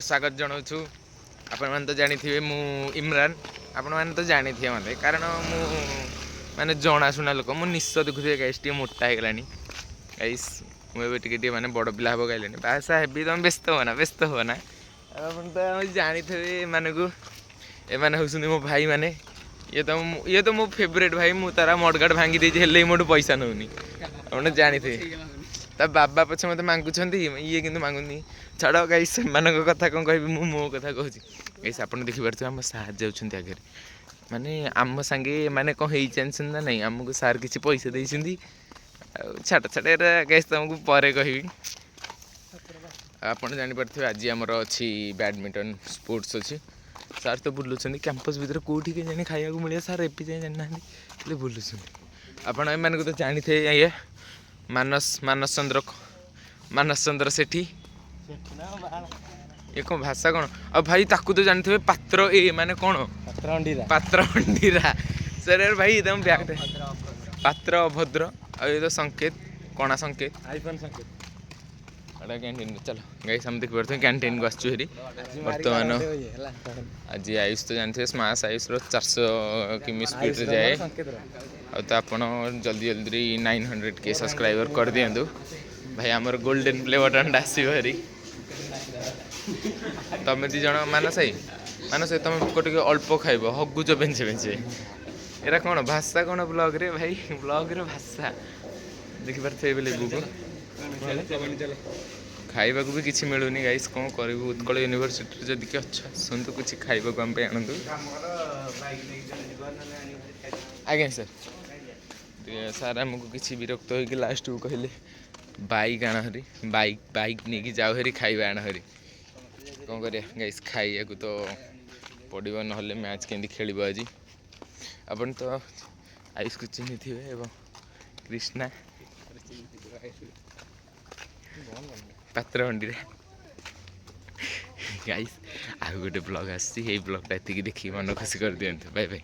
स्वागत जनाऊँ। आपण मैंने तो जानी थे मु इमरान आपण मैंने तो जानी थे मत कारण मु माने जनाशुना लोक मु निश्च देखुए गाइस टे मोटा हो गलानी गाइस मुझे टे माने बड़ पिला हम कहले बासा हेबी तुम व्यस्त हो ना आप जानी थे एमान को एम हूँ मो भाई माने ये तो मो फेवरेट भाई मु तारा मडगाड़ भांगी देछि हेले मोटू पैसा नौनी आपने जानी थे ता बाबा पछे मत मांगुंट ये कि मांगुनी छाड़ गाइस से कथा कौन कह मो कथा कहूँ गाइस आप देखिपे आम सार जाऊँ आगे माने आम सांगे माने कौन हो जानते ना नहीं आमको सार किसी पैसा देती छाड़ छाड़ गाइस तुमको पर कह आप जापे आज आमर अच्छी बैडमिंटन स्पोर्ट्स अच्छी सार तो बुलूँ कैंपस भर कौटी के जानी खाया मिले सार एपी जाए जाना बुलूँ आपण एम तो जानी थे ये मानस चंद्र सेठी ये कौन भाषा कौन अब भाई ताकू तो जानते हुए पात्र ए माने कौन पात्र अंडीरा सर भाई एकदम बैग पात्र अभद्र ये तो संकेत कणा संकेत आईफोन संकेत कैंटीन चलो गाइस हम देख पारे कैंटीन को आसचु हेरी बर्तमान आज आयुष तो जानते स्मार्ट आयुष 400 किमी स्पीड जाए तो आप जल्दी जल्दी 900K सब्सक्राइबर कर दिंतु भाई आमर गोल्डन प्ले बटन आसो हेरी तुम दी जन मानस तुम टे अल्प खाइब हगुच बेंचे बेंचे एरा कौन भाषा कौन ब्लॉग रे भाई ब्लॉग रे भाषा देखिपारे बुक खाइबा भी किसी मिलूनी गाइस कौन करूँ उत्कल यूनिवर्सिटी जदि कि अच्छा सुनतु कुछ खाइबा आम आणतु आज्ञा सर सार आमको किसी विरक्त हो लास्ट को कहले बाइक आण हरी बाइक नहीं जाओ हरी खाइबा आण हरी कौन करिया गाइस खाइया को तो पड़ो ना मैच केमती खेल आज अपन तो आयुष को चिन्ह थे एवं कृष्णा पात्र हंडी गाइस आउ गोटे ब्लॉग आसी ब्लॉगटा ये देखिए मन खुशी कर दिखाँ बाय बाय।